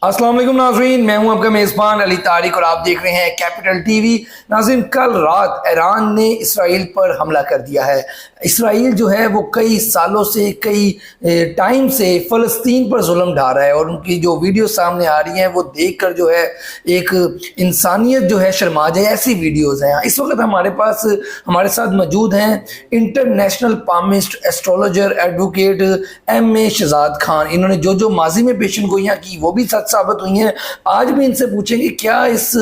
अस्सलाम वालेकुम नाज़रीन, मैं हूं आपका मेज़बान अली तारिक और आप देख रहे हैं कैपिटल टीवी। नाज़रीन, कल रात ईरान ने इसराइल पर हमला कर दिया है। इसराइल जो है वो कई सालों से, कई टाइम से फ़लस्तीन पर जुल्म ढा रहा है और उनकी जो वीडियो सामने आ रही हैं वो देखकर जो है एक इंसानियत जो है शर्मा जाए, ऐसी वीडियोज़ हैं। इस वक्त हमारे साथ मौजूद हैं international palmist, astrologer, advocate M.A. Shahzad Khan. इन्होंने जो जो माजी में पेशन गोइयाँ की वो भी सच साबित हुई हैं। आज भी इनसे पूछेंगे क्या इस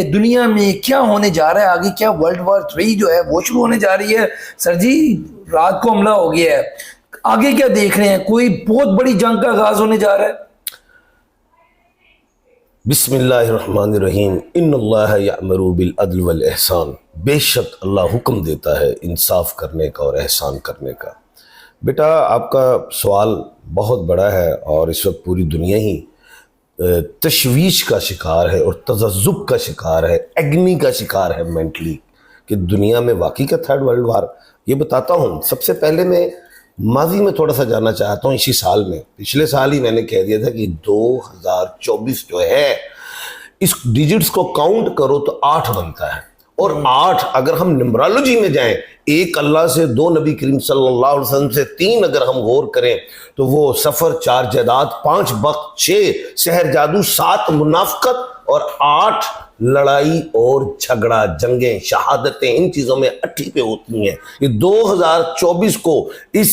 दुनिया में क्या होने जा रहा है आगे, क्या वर्ल्ड वॉर 3 जो है वो शुरू होने जा रही है। सर जी, रात को हमला हो गया है, आगे क्या देख रहे हैं? कोई बहुत बड़ी जंग का आगाज होने जा रहा है? बिस्मिल्लाहिर्रहमानिर्रहीम। इन्नल्लाह यअमुरु बिल अद्ल वल एहसान। बेशक अल्लाह हुक्म देता है इंसाफ करने का और एहसान करने का। बेटा, आपका सवाल बहुत बड़ा है और इस वक्त पूरी दुनिया ही तशवीश का शिकार है और तज़ज्जुब का शिकार है, एग्नी का शिकार है मेंटली, कि दुनिया में वाकई का थर्ड वर्ल्ड वार। ये बताता हूँ, सबसे पहले मैं माजी में थोड़ा सा जानना चाहता हूँ। इसी साल में, पिछले साल ही मैंने कह दिया था कि 2024 जो है, इस डिजिट्स को काउंट करो तो 8 बनता है। और 8 अगर हम न्यूमरोलॉजी में जाएं, 1 अल्लाह से, 2 नबी करीम सल्लल्लाहु अलैहि वसल्लम से, 3 अगर हम गौर करें तो वो सफ़र, 4 जदाद, 5 वक्त, 6 शहर जादू, 7 मुनाफकत और 8 लड़ाई और झगड़ा, जंगें, शहादतें, इन चीज़ों में 8 पे होती हैं। ये 2024 को ये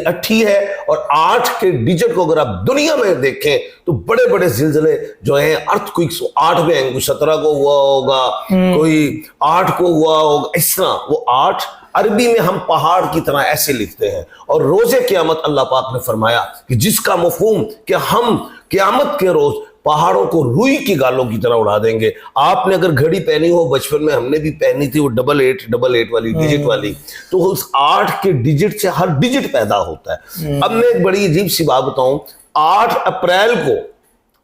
8 है और 8 के डिजिट को अगर आप दुनिया में देखें तो बड़े बड़े जिलजिले जो हैं, अर्थक्वेक्स 8 में हैं। कोई 17 को हुआ होगा, कोई 8 को हुआ होगा, इस तरह वो 8 अरबी में हम पहाड़ की तरह ऐसे लिखते हैं। और रोजे क़यामत अल्लाह पाक ने फरमाया कि जिसका मफहूम कि हम क़यामत के रोज पहाड़ों को रुई की गालों की तरह उड़ा देंगे। आपने अगर घड़ी पहनी हो, बचपन में हमने भी पहनी थी, वो 8888 वाली डिजिट वाली, तो उस 8 के डिजिट से हर डिजिट पैदा होता है। अब मैं एक बड़ी अजीब सी बात बताऊं, 8 अप्रैल को,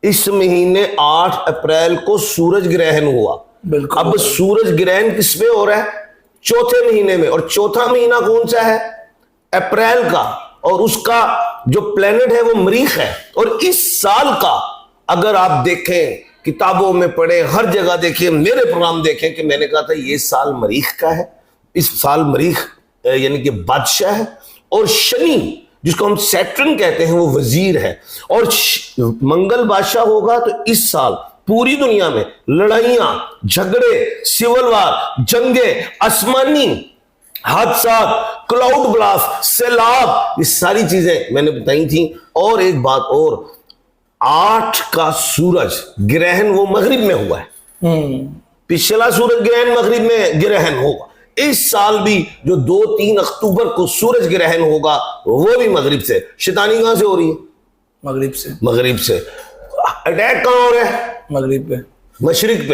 इस महीने 8 अप्रैल को सूरज ग्रहण हुआ। अब सूरज ग्रहण किस में हो रहा है? चौथे महीने में। और चौथा महीना कौन सा है? अप्रैल का। और उसका जो प्लेनेट है वो मरीख है। और इस साल का अगर आप देखें, किताबों में पढ़ें, हर जगह देखें, मेरे प्रोग्राम देखें, कि मैंने कहा था ये साल मरीख का है। इस साल मरीख यानी कि बादशाह है और शनि जिसको हम सैटर्न कहते हैं वो वजीर है। और मंगल बादशाह होगा। तो इस साल पूरी दुनिया में लड़ाइयां, झगड़े, सिविल वार, जंगे, आसमानी हादसात, क्लाउड ब्लास्ट, सैलाब, ये सारी चीजें मैंने बताई थी। और एक बात और, 8 का सूरज ग्रहण वो मगरिब में हुआ है। पिछला सूरज ग्रहण मगरिब में ग्रहण होगा। इस साल भी जो 2-3 अक्टूबर को सूरज ग्रहण होगा वो भी मगरिब से। शैतानी कहां से हो रही है? मगरिब से। अटैक कहां हो रहा है? मगरिब पे, मशरिक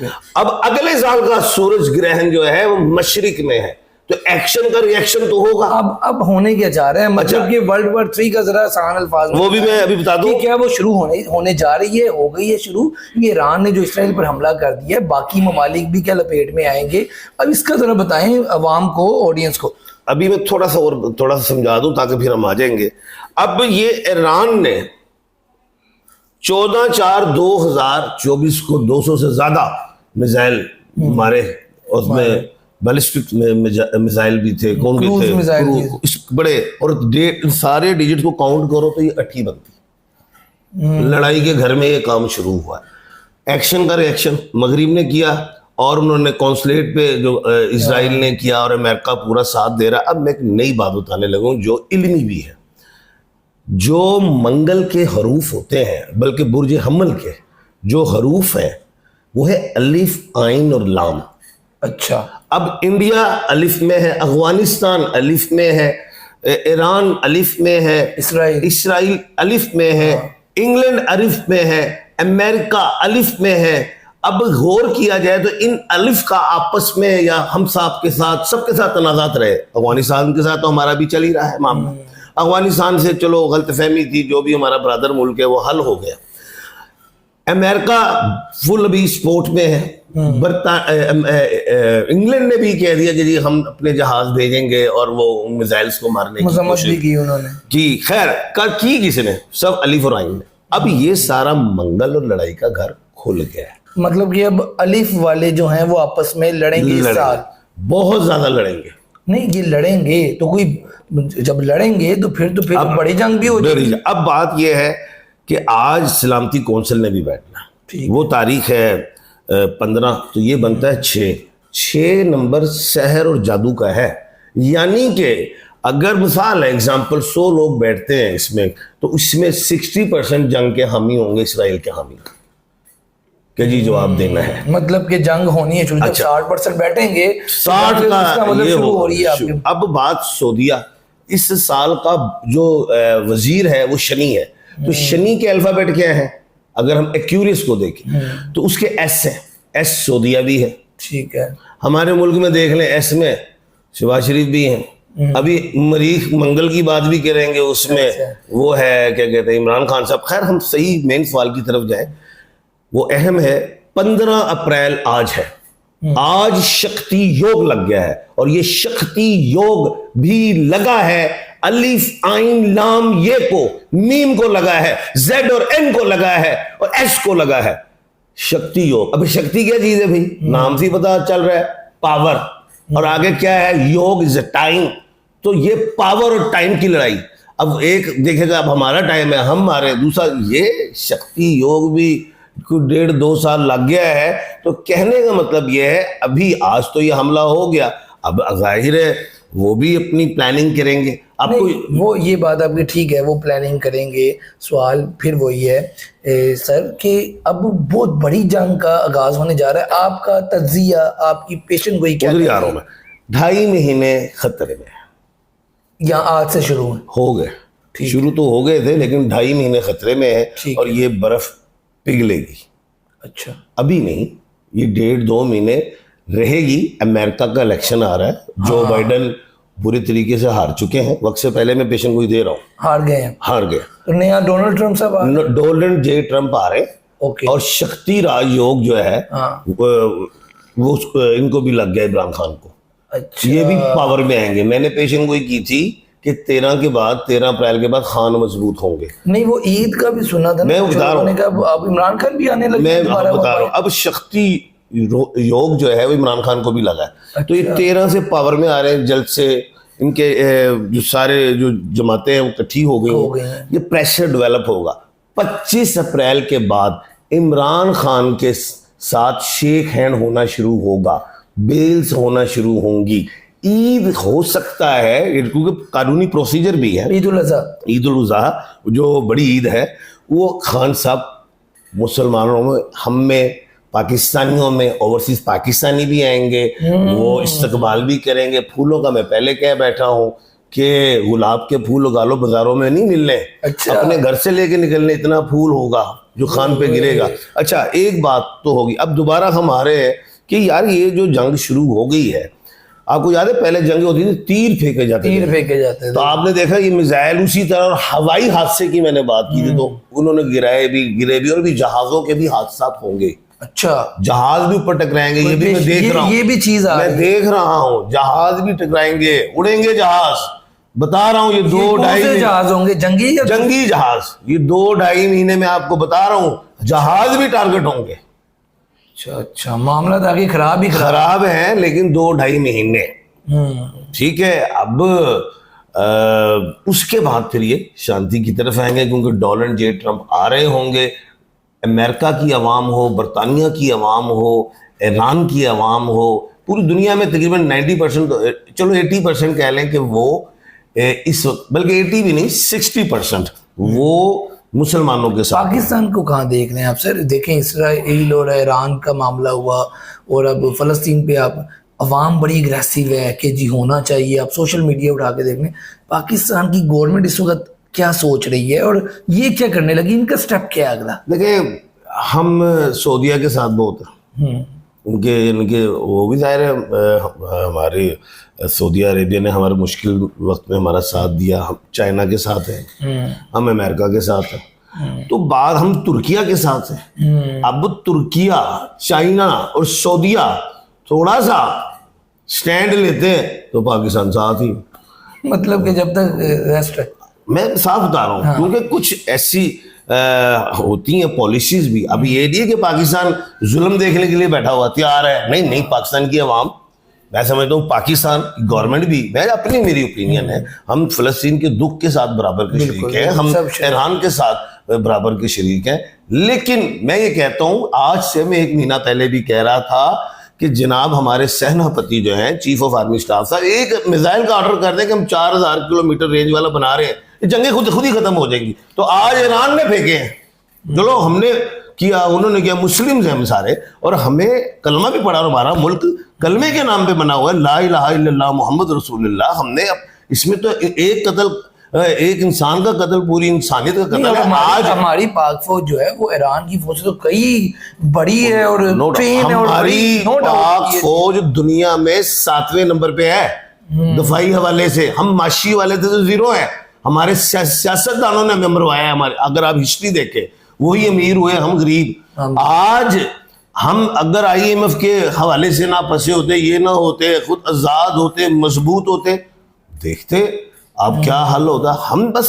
पे। अब अगले साल का सूरज ग्रहण जो है वो मशरिक में है, तो एक्शन का रिएक्शन तो होगा। अब होने क्या जा रहा है, मतलब कि वर्ल्ड वॉर 3 का जरा आसान अल्फाज वो भी मैं अभी बता दूं। क्या वो शुरू होने जा रही है, हो गई है शुरू? ये ईरान ने जो इसराइल पर हमला कर दिया है, बाकी ममालिक भी क्या लपेट में आएंगे? अब इसका जरा बताएं अवाम को, ऑडियंस को। अभी मैं थोड़ा सा समझा दूं ताकि फिर हम आ जाएंगे। अब ये ईरान ने 14/4/2024 को 200 से ज्यादा मिसाइल मारे। उसमें बैलिस्टिक मिसाइल भी थे, कौन भी थे, इस बड़े। और सारे डिजिट को काउंट करो तो ये 8 बनती। लड़ाई के घर में ये काम शुरू हुआ। एक्शन का रिएक्शन मगरिब ने किया और उन्होंने कॉन्सुलेट पे जो इजराइल ने किया और अमेरिका पूरा साथ दे रहा। अब मैं एक नई बात बताने लगूं जो इल्मी भी है। जो मंगल के हरूफ होते हैं, बल्कि बुर्ज हमल के जो हरूफ है वो है अलिफ, आइन और लाम। अच्छा, अब इंडिया अलिफ में है, अफगानिस्तान अलिफ में है, ईरान अलिफ में है, इसराइल अलिफ में है, इंग्लैंड अलिफ में है, अमेरिका अलिफ में है। अब गौर किया जाए तो इन अलिफ का आपस में या हम साहब के साथ, सबके साथ तनाज़ात रहे। अफगानिस्तान के साथ तो हमारा भी चल ही रहा है मामला। अफगानिस्तान से चलो गलतफहमी थी, जो भी हमारा ब्रदर मुल्क है वो हल हो गया। अमेरिका फुल अभी स्पोर्ट में है। इंग्लैंड ने भी कह दिया कि जी हम अपने जहाज भेजेंगे और वो मिसाइल्स को मारने की कोशिश की उन्होंने। जी, खैर की किसने? सब अलिफ और आइन ने। अब ये सारा मंगल और लड़ाई का घर खुल गया है। मतलब कि अब अलिफ वाले जो हैं वो आपस में लड़ेंगे इस साल, बहुत ज्यादा लड़ेंगे। नहीं ये लड़ेंगे तो कोई, जब लड़ेंगे तो फिर बड़ी जंग भी हो जाएगी। अब बात यह है कि आज सलामती कौंसिल ने भी बैठना, वो तारीख है 15, तो ये बनता है 6 नंबर सहर और जादू का है। यानी कि अगर मिसाल है एग्जाम्पल 100 लोग बैठते हैं इसमें, तो इसमें 60% जंग के हामी होंगे, इसराइल के हामी, कि जी जवाब देना है। मतलब कि जंग होनी है, क्योंकि अच्छा। 60% बैठेंगे 60 तो का मतलब ये शुरू हो रही है आपकी। अब बात सऊदीया, इस साल का जो वजीर है वो शनि है, तो शनि के अल्फाबेट क्या है अगर हम एक्यूरियस को देखें तो उसके एस है, एस सऊदीया भी है। ठीक है। हमारे मुल्क में देख लें एस में शहबाज शरीफ भी हैं, अभी मरीख मंगल की बात भी करेंगे, उसमें वो है क्या कहते हैं इमरान खान साहब। खैर हम सही मेन सवाल की तरफ जाएं, वो अहम है। 15 अप्रैल आज है, आज शक्ति योग लग गया है, और ये शक्ति योग भी लगा है अलिफ आइन लाम ये को, मीम को लगा है, जेड और एन को लगा है, और एस को लगा है, शक्ति योग। अब शक्ति क्या चीज है भाई, नाम से पता चल रहा है, पावर, और आगे क्या है, योग इज अ टाइम। तो ये पावर और टाइम की लड़ाई। अब एक देखेगा, अब हमारा टाइम है, हम मारे, दूसरा ये शक्ति योग भी 1.5-2 साल लग गया है। तो कहने का मतलब ये है, अभी आज तो ये हमला हो गया, अब जाहिर है वो भी अपनी प्लानिंग करेंगे। आपको वो ये बात आपकी ठीक है, वो प्लानिंग करेंगे। सवाल फिर वही है सर कि अब बहुत बड़ी जंग का आगाज होने जा रहा है, आपका तज्जिया, आपकी पेशेंट गोई क्या आ रहा हूं मैं, 2.5 महीने खतरे में, या आज से शुरू हो गए, शुरू तो हो गए थे, लेकिन 2.5 महीने खतरे में है, और ये बर्फ पिघलेगी। अच्छा, अभी नहीं, ये 1.5-2 महीने रहेगी। अमेरिका का इलेक्शन आ रहा है, जो बाइडन बुरी तरीके से हार चुके हैं, वक्त से पहले मैं पेशेंट को दे रहा हूँ, हार गए। तो नया डोनाल्ड ट्रम्प साहब, डोनाल्ड जे ट्रम्प आ रहे, और शक्ति राज योग जो है वो इनको भी लग गया, इमरान खान को। अच्छा। ये भी पावर में आएंगे। मैंने पेशेंट को की थी कि 13 अप्रैल के बाद खान मजबूत होंगे। नहीं, वो ईद का भी सुना था, मैं बता रहा हूँ, अब इमरान खान भी आने लगे। मैं बता रहा हूँ, अब शक्ति योग जो है वो इमरान खान को भी लगा है। अच्छा। तो ये 13 से पावर में आ रहे हैं, जल्द से इनके जो सारे जो जमातें हैं वो इकट्ठी हो गई हैं। ये प्रेशर डेवलप होगा। 25 अप्रैल के बाद इमरान खान के साथ शेक हैंड होना शुरू होगा, बेल्स होना शुरू होंगी, ईद हो सकता है, क्योंकि कानूनी प्रोसीजर भी है। ईद उल अज़हा जो बड़ी ईद है, वो खान साहब मुसलमानों में, हम में, पाकिस्तानियों में, ओवरसीज पाकिस्तानी भी आएंगे, वो इस्तकबाल भी करेंगे। फूलों का मैं पहले कह बैठा हूँ कि गुलाब के फूल उगा लो, बाजारों में नहीं मिलने। अच्छा। अपने घर से लेके निकलने, इतना फूल होगा जो खान पे गिरेगा। अच्छा, एक बात तो होगी, अब दोबारा हम आ रहे हैं कि यार ये जो जंग शुरू हो गई है, आपको याद है पहले जंग होती थी, तीर फेंके जाते थे। तो आपने देखा ये मिसाइल उसी तरह, और हवाई हादसे की मैंने बात की थी, तो उन्होंने गिरे भी, और भी जहाजों के भी हादसा होंगे। अच्छा, जहाज भी ऊपर टकराएंगे, ये भी मैं देख रहा हूँ, ये भी चीज मैं देख रहा हूँ, जहाज भी टकराएंगे, उड़ेंगे जहाज, बता रहा हूँ। ये 2-2.5 जहाज होंगे, जंगी जहाज, ये 2-2.5 महीने में आपको बता रहा हूँ, जहाज भी टारगेट होंगे। अच्छा, मामला तो आगे खराब है, लेकिन 2-2.5 महीने, ठीक है। अब उसके बाद फिर ये शांति की तरफ आएंगे, क्योंकि डोनाल्ड जे ट्रम्प आ रहे होंगे। अमेरिका की अवाम हो, बरतानिया की अवाम हो, ईरान की अवाम हो, पूरी दुनिया में तकरीबन 90%, चलो 80% कह लें कि वो इस वक्त, बल्कि 80 भी नहीं, 60% वो मुसलमानों के साथ। पाकिस्तान को कहाँ देख रहे हैं आप सर? देखें, इसराइल और ईरान का मामला हुआ, और अब फलस्तीन पे आप अवाम बड़ी अग्रेसिव है कि जी होना चाहिए। आप सोशल मीडिया उठा के देख लें, पाकिस्तान की गवर्नमेंट इस वक्त क्या सोच रही है, और ये क्या करने लगी, इनका स्टेप क्या है अगला? देखिए, हम सऊदीया के साथ बहुत उनके वो भी जाहिर है, हमारे सऊदी अरेबिया ने हमारे मुश्किल वक्त में हमारा साथ दिया, हम चाइना के साथ हैं, हम अमेरिका के साथ हैं, तो बात हम तुर्किया के साथ हैं। अब तुर्किया, चाइना और सऊदीया थोड़ा सा स्टैंड लेते हैं तो पाकिस्तान साथ ही, मतलब कि जब तक रेस्ट है। मैं साफ बता रहा हूँ, क्योंकि कुछ ऐसी होती हैं पॉलिसीज भी। अभी ये नहीं है कि पाकिस्तान जुल्म देखने के लिए बैठा हुआ तैयार है, नहीं नहीं, पाकिस्तान की आवाम, मैं समझता हूँ पाकिस्तान गवर्नमेंट भी, मेरी ओपिनियन है, हम फ़लस्तीन के दुख के साथ बराबर के शरीक हैं, हम ईरान के साथ बराबर के शरीक हैं। लेकिन मैं ये कहता हूँ, आज से मैं 1 महीना पहले भी कह रहा था कि जनाब हमारे सेनापति जो हैं, चीफ ऑफ आर्मी स्टाफ साहब, एक मिसाइल का ऑर्डर कर दें कि हम 4000 किलोमीटर रेंज वाला बना रहे हैं, ये जंगें खुद ही खत्म हो जाएंगी। तो आज ईरान ने फेंके हैं, चलो हमने किया, उन्होंने किया, मुस्लिम्स हैं हम सारे, और हमें कलमा भी पढ़ा, और हमारा मुल्क कलमे के नाम पे बना हुआ है, ला इलाहा इल्लल्लाह मुहम्मद रसूलुल्लाह। हमने अब इसमें तो एक कत्ल, एक इंसान का कत्ल पूरी इंसानियत का कत्ल है। आज हमारी पाक फौज जो है वो ईरान की फौज से तो कई बड़ी है, और ट्रेन है, और हमारी पाक फौज दुनिया में 7वें नंबर पे है दफाई हवाले से। हम माशी वाले थे तो 0 है। हमारे सियासतदानों ने हमें मरवाया है। हमारे, अगर आप हिस्ट्री देखें, वही अमीर हुए, हम गरीब। आज हम अगर IMF के हवाले से ना फंसे होते, ये ना होते, खुद आजाद होते, मजबूत होते, देखते अब क्या हाल होता। हम बस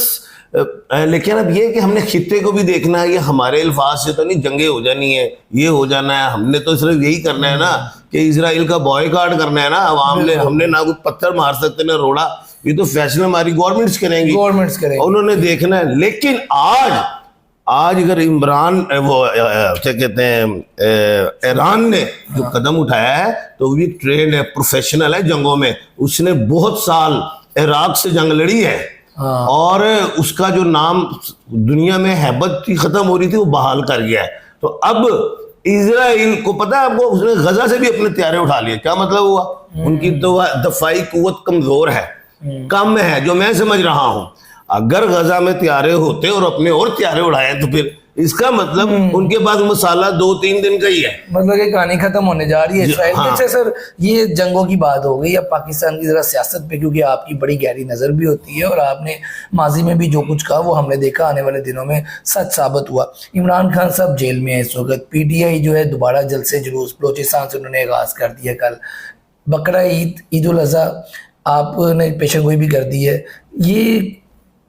लेकिन अब ये कि हमने खित्ते को भी देखना है, ये हमारे अल्फाज से तो नहीं, जंगे हो जानी है, ये हो जाना है, हमने तो सिर्फ यही करना है ना कि इजराइल का बॉयकॉट करना है ना अवाम ने। हमने ना कोई पत्थर मार सकते ना रोड़ा, ये तो फैसला हमारी गवर्नमेंट्स करेंगी, उन्होंने देखना है। लेकिन आज अगर इमरान क्या कहते हैं, ईरान ने जो कदम उठाया है, तो वो भी ट्रेंड है, प्रोफेशनल है जंगों में। उसने बहुत साल इराक से जंग लड़ी है, और उसका जो नाम दुनिया में हैबत थी, खत्म हो रही थी, वो बहाल कर गया है। तो अब इजराइल को पता है आपको, उसने गजा से भी अपने त्यारे उठा लिए। क्या मतलब हुआ? उनकी दफाई कुव्वत कमजोर है, कम है, जो मैं समझ रहा हूं। अगर गजा में त्यारे होते और अपने और त्यारे उड़ाए, तो फिर इसका मतलब उनके पास मसाला 2-3 दिन का ही है, मतलब ये कहानी खत्म होने जा रही है इसराइल की। अच्छा सर, ये जंगों की बात हो गई, अब पाकिस्तान की जरा सियासत पे, क्योंकि आपकी बड़ी गहरी नजर भी होती है, और आपने माजी में भी जो कुछ कहा वो हमने देखा, आने वाले दिनों में सच साबित हुआ। इमरान खान साहब जेल में है इस वक्त, PTI जो है दोबारा जलसे जुलूस बलोचिस्तान से उन्होंने आगाज कर दिया। कल बकरा ईद उल अज़हा आपने पेशन गोई भी कर दी है, ये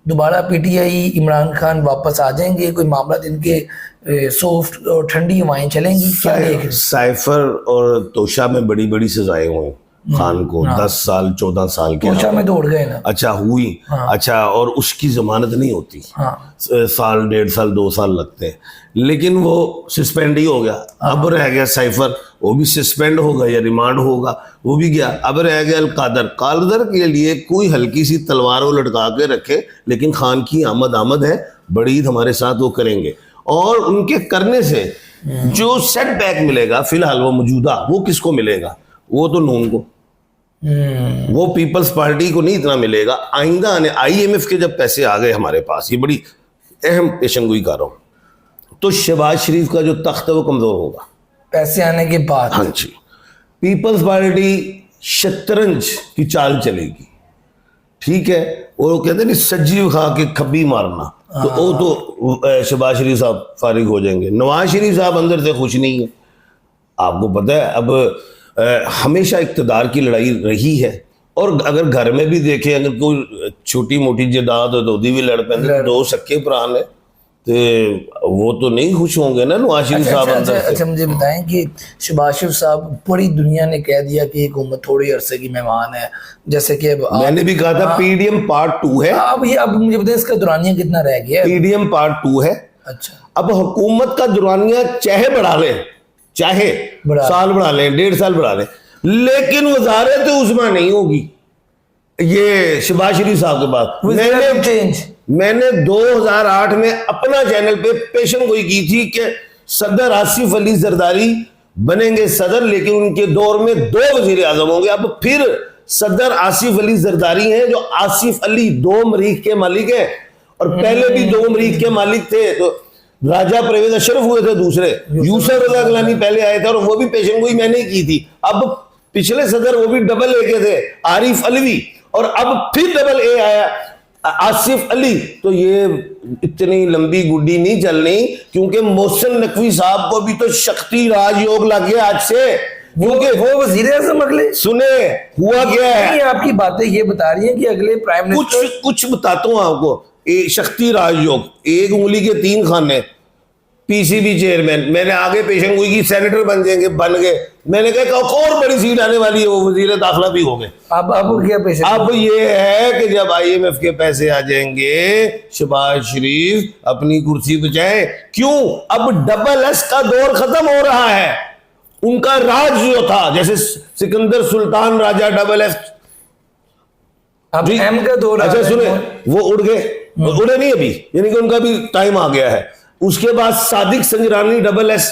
दोबारा PTI इमरान खान वापस आ जाएंगे? कोई मामला इनके सॉफ्ट और ठंडी हवाएं चलेंगी? क्या साइफर और तोशा में बड़ी बड़ी सजाएं हुई खान को, 10 साल 14 साल के। तोशा में दौड़ गए ना, अच्छा हुई, अच्छा, और उसकी जमानत नहीं होती, साल 1.5 साल 2 साल लगते हैं, लेकिन वो सस्पेंड ही हो गया। अब रह गया साइफर, वो भी सस्पेंड होगा या रिमांड होगा, वो भी गया। अब रह गया कादर के लिए कोई हल्की सी तलवार वो लटका के रखे, लेकिन खान की आमद है, बड़ी ईद हमारे साथ वो करेंगे, और उनके करने से जो सेटबैक मिलेगा फिलहाल वो मौजूदा, वो किसको मिलेगा? वो तो नून को, वो पीपल्स पार्टी को नहीं इतना मिलेगा। आइंदा आने IMF के जब पैसे आ गए हमारे पास, ये बड़ी अहम पेशनगोई कर रहा हूं, तो शहबाज शरीफ का जो तख्त है वो कमजोर होगा पैसे आने के बाद। हाँ जी, पीपल्स पार्टी शतरंज की चाल चलेगी, ठीक है। और वो कहते नहीं सज्जी खा के खब्बी मारना, तो वो तो शहबाज शरीफ साहब फारिग हो जाएंगे। नवाज शरीफ साहब अंदर से खुश नहीं है, आपको पता है। अब हमेशा इक्तदार की लड़ाई रही है, और अगर घर में भी देखें, अगर कोई छोटी मोटी जदाद हो तो भी लड़ पे, 2 सक्के प्राण है, तो वो तो नहीं खुश होंगे ना नवाज शरीफ साहब अंदर से। अच्छा मुझे बताएं कि शहबाज शरीफ साहब, पूरी दुनिया ने कह दिया कि हुकूमत थोड़ी अरसे की मेहमान है, जैसे कि मैंने भी कहा था PDM पार्ट 2 है। अब मुझे बताएं इसका दुरानिया कितना रह गया? PDM पार्ट 2 है। अच्छा, अब हुकूमत का दुरानिया चाहे बढ़ा ले, चाहे साल बढ़ा ले, 1.5 साल बढ़ा ले, लेकिन वजारत उस्मा नहीं होगी ये शहबाज शरीफ साहब के पास। मैंने 2008 में अपना चैनल पे पेशन गोई की थी कि सदर आसिफ अली जरदारी बनेंगे सदर, लेकिन उनके दौर में 2 वजीर आजम होंगे। अब फिर सदर आसिफ अली जरदारी हैं, जो आसिफ अली 2 मरीख के मालिक हैं, और पहले भी 2 मरीख के मालिक थे। तो राजा परवेज अशरफ हुए थे दूसरे, यूसुफ रजा गिलानी पहले आए थे, और वो भी पेशन गोई मैंने की थी। अब पिछले सदर वो भी डबल ए के थे, आरिफ अलवी, और अब फिर डबल ए आया आसिफ अली। तो ये इतनी लंबी गुड्डी नहीं चलनी, क्योंकि मोहसिन नकवी साहब को भी तो शक्ति राजयोग लग गया आज से वो वजीर आजम अगले, सुने हुआ क्या है, नहीं, आपकी बातें ये बता रही हैं कि अगले प्राइम मिनिस्टर। कुछ बताता हूं आपको। शक्ति राजयोग, एक उंगली के 3 खाने, पीसीबी चेयरमैन, मैंने आगे पेशन गोई की सेनेटर बन जाएंगे, बन गए। मैंने कहा और बड़ी सीट आने वाली है, वो वजीर दाखिला भी हो गए। अब क्या पेश? अब ये है कि जब IMF के पैसे आ जाएंगे, शहबाज शरीफ अपनी कुर्सी बचाए। क्यों? अब $SS का दौर खत्म हो रहा है। उनका राज जो था, जैसे सिकंदर सुल्तान राजा $SS, अब M का दौर। अच्छा सुने, वो उड़ गए, उड़े नहीं अभी, यानी कि उनका भी टाइम आ गया है। उसके बाद सादिक संजरानी $SS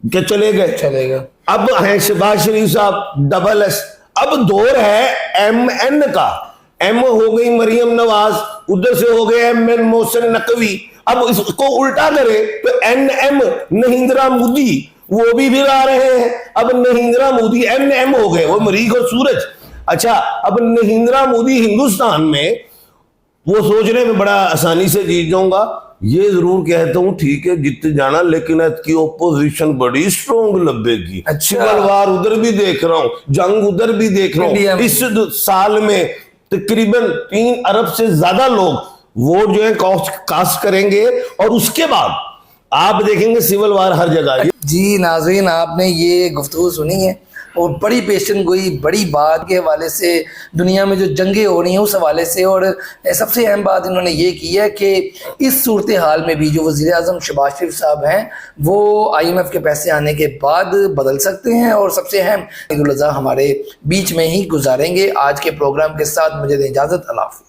के चले गए। अब है शहबाज शरीफ साहब $SS। अब दौर है MN का। M हो गई मरियम नवाज, उधर से हो गए MN मोहसिन नकवी। अब इसको उल्टा करे तो NM नहिंद्रा मोदी, वो भी फिर आ रहे हैं। अब नहिंद्रा मोदी NM हो गए, वो मरीख और सूरज। अच्छा, अब नहिंद्रा मोदी हिंदुस्तान में, वो सोचने में बड़ा आसानी से जीत जाऊंगा। ये जरूर कहता हूं, ठीक है जीत जाना, लेकिन इसकी ओपोजिशन बड़ी स्ट्रॉन्ग लगेगी। अच्छा, वार उधर भी देख रहा हूं, जंग उधर भी देख रहा हूं। इस साल में तकरीबन 3 अरब से ज्यादा लोग वोट जो है कास्ट करेंगे, और उसके बाद आप देखेंगे सिविल वार हर जगह। जी नाज़रीन, आपने ये गुफ्तगू सुनी है और बड़ी पेशन गोई, बड़ी बात के हवाले से, दुनिया में जो जंगें हो रही हैं उस हवाले से। और सबसे अहम बात इन्होंने ये की है कि इस सूरत हाल में भी जो वज़ीर आज़म शहबाज शरीफ साहब हैं वो IMF के पैसे आने के बाद बदल सकते हैं। और सबसे अहम, ईद उल अज़हा हमारे बीच में ही गुजारेंगे। आज के प्रोग्राम के साथ मुझे दें इजाज़त। अल्लाह हाफ़िज़।